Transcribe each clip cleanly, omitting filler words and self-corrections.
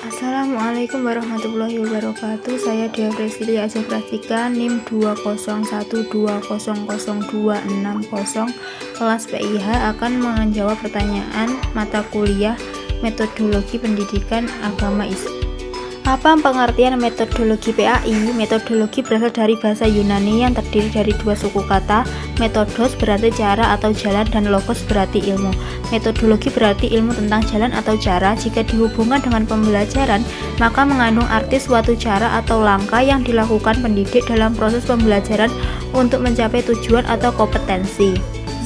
Assalamualaikum warahmatullahi wabarakatuh. Saya Dea Presilia Aja Prastika NIM 20112000260 kelas PIH akan menjawab pertanyaan mata kuliah Metodologi Pendidikan Agama Islam. Apa pengertian metodologi PAI? Metodologi berasal dari bahasa Yunani yang terdiri dari dua suku kata. Metodos berarti cara atau jalan dan logos berarti ilmu. Metodologi berarti ilmu tentang jalan atau cara. Jika dihubungkan dengan pembelajaran, maka mengandung arti suatu cara atau langkah yang dilakukan pendidik dalam proses pembelajaran untuk mencapai tujuan atau kompetensi.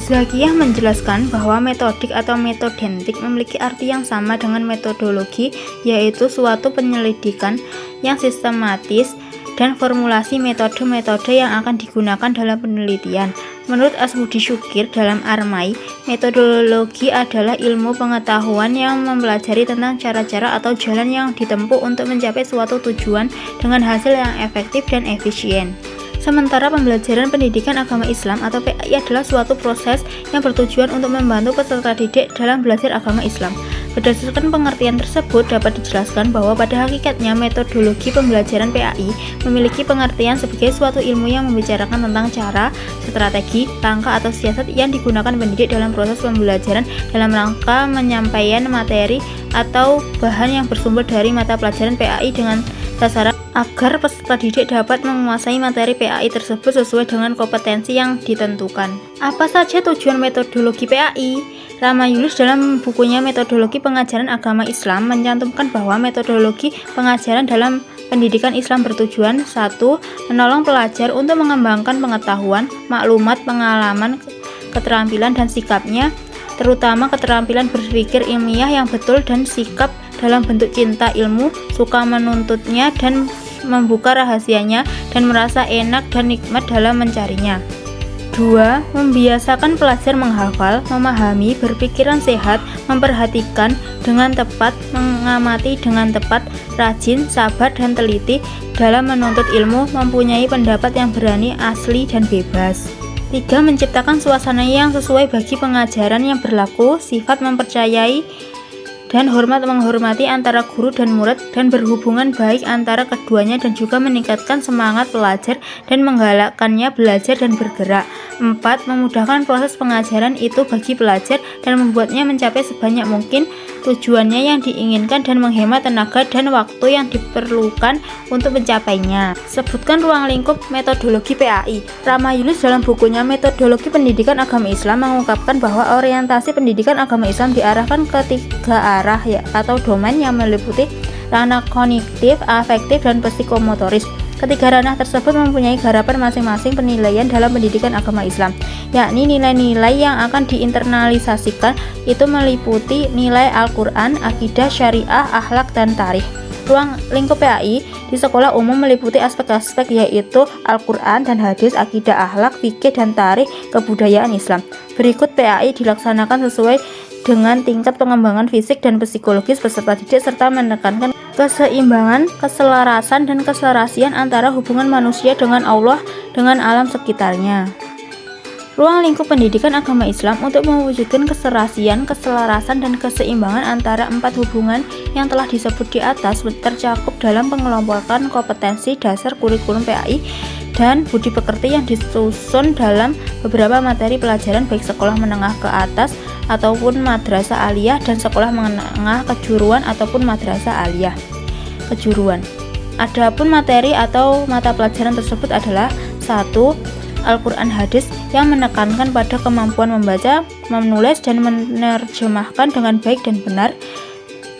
Zakiyah menjelaskan bahwa metodik atau metodentik memiliki arti yang sama dengan metodologi, yaitu suatu penyelidikan yang sistematis dan formulasi metode-metode yang akan digunakan dalam penelitian. Menurut Asbudi Syukir dalam Armai, metodologi adalah ilmu pengetahuan yang mempelajari tentang cara-cara atau jalan yang ditempuh untuk mencapai suatu tujuan dengan hasil yang efektif dan efisien. Sementara pembelajaran pendidikan agama Islam atau PAI adalah suatu proses yang bertujuan untuk membantu peserta didik dalam belajar agama Islam. Berdasarkan pengertian tersebut, dapat dijelaskan bahwa pada hakikatnya metodologi pembelajaran PAI memiliki pengertian sebagai suatu ilmu yang membicarakan tentang cara, strategi, langkah atau siasat yang digunakan pendidik dalam proses pembelajaran dalam rangka menyampaikan materi atau bahan yang bersumber dari mata pelajaran PAI dengan sasaran agar peserta didik dapat menguasai materi PAI tersebut sesuai dengan kompetensi yang ditentukan. Apa saja tujuan metodologi PAI? Rama Yunus dalam bukunya Metodologi Pengajaran Agama Islam mencantumkan bahwa metodologi pengajaran dalam pendidikan Islam bertujuan 1. Menolong pelajar untuk mengembangkan pengetahuan, maklumat, pengalaman, keterampilan dan sikapnya, terutama keterampilan berpikir ilmiah yang betul dan sikap dalam bentuk cinta ilmu, suka menuntutnya dan membuka rahasianya dan merasa enak dan nikmat dalam mencarinya. 2. Membiasakan pelajar menghafal, memahami, berpikiran sehat, memperhatikan dengan tepat, mengamati dengan tepat, rajin, sabar dan teliti dalam menuntut ilmu, mempunyai pendapat yang berani, asli dan bebas. 3. Menciptakan suasana yang sesuai bagi pengajaran yang berlaku, sifat mempercayai dan hormat menghormati antara guru dan murid dan berhubungan baik antara keduanya dan juga meningkatkan semangat pelajar dan menggalakkannya belajar dan bergerak. 4. Memudahkan proses pengajaran itu bagi pelajar dan membuatnya mencapai sebanyak mungkin tujuannya yang diinginkan dan menghemat tenaga dan waktu yang diperlukan untuk mencapainya. Sebutkan ruang lingkup metodologi PAI. Rama Yunus dalam bukunya Metodologi Pendidikan Agama Islam mengungkapkan bahwa orientasi pendidikan agama Islam diarahkan ke 3 arah atau domain yang meliputi ranah kognitif, afektif, dan psikomotoris. Ketiga ranah tersebut mempunyai garapan masing-masing penilaian dalam pendidikan agama Islam, yakni nilai-nilai yang akan diinternalisasikan itu meliputi nilai Al-Quran, akidah, syariah, akhlak, dan tarikh. Ruang lingkup PAI di sekolah umum meliputi aspek-aspek yaitu Al-Quran dan hadis, akidah, akhlak, fikih, dan tarikh kebudayaan Islam. Berikut PAI dilaksanakan sesuai dengan tingkat pengembangan fisik dan psikologis peserta didik serta menekankan keseimbangan, keselarasan, dan keserasian antara hubungan manusia dengan Allah dengan alam sekitarnya. Ruang lingkup pendidikan agama Islam untuk mewujudkan keserasian, keselarasan, dan keseimbangan antara 4 hubungan yang telah disebut di atas tercakup dalam pengelompokan kompetensi dasar kurikulum PAI dan budi pekerti yang disusun dalam beberapa materi pelajaran baik sekolah menengah ke atas ataupun madrasah aliyah dan sekolah menengah kejuruan ataupun madrasah aliyah kejuruan. Adapun materi atau mata pelajaran tersebut adalah 1. Al-Quran hadis yang menekankan pada kemampuan membaca, menulis, dan menerjemahkan dengan baik dan benar.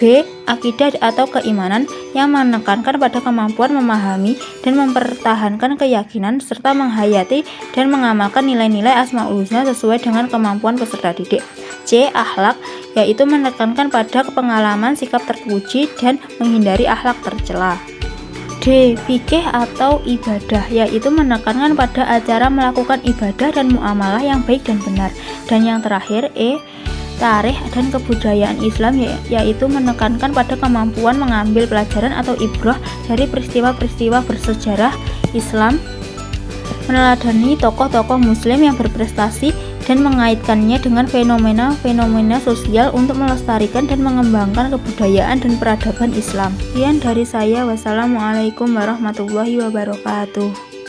B. Akidah atau keimanan yang menekankan pada kemampuan memahami dan mempertahankan keyakinan serta menghayati dan mengamalkan nilai-nilai Asmaul Husna sesuai dengan kemampuan peserta didik. C. Akhlak yaitu menekankan pada pengalaman sikap terpuji dan menghindari akhlak tercela. D. Fikih atau ibadah yaitu menekankan pada acara melakukan ibadah dan muamalah yang baik dan benar. Dan yang terakhir E. Tarikh dan kebudayaan Islam yaitu menekankan pada kemampuan mengambil pelajaran atau ibrah dari peristiwa-peristiwa bersejarah Islam, meneladani tokoh-tokoh muslim yang berprestasi dan mengaitkannya dengan fenomena-fenomena sosial untuk melestarikan dan mengembangkan kebudayaan dan peradaban Islam. Sekian dari saya. Wassalamualaikum warahmatullahi wabarakatuh.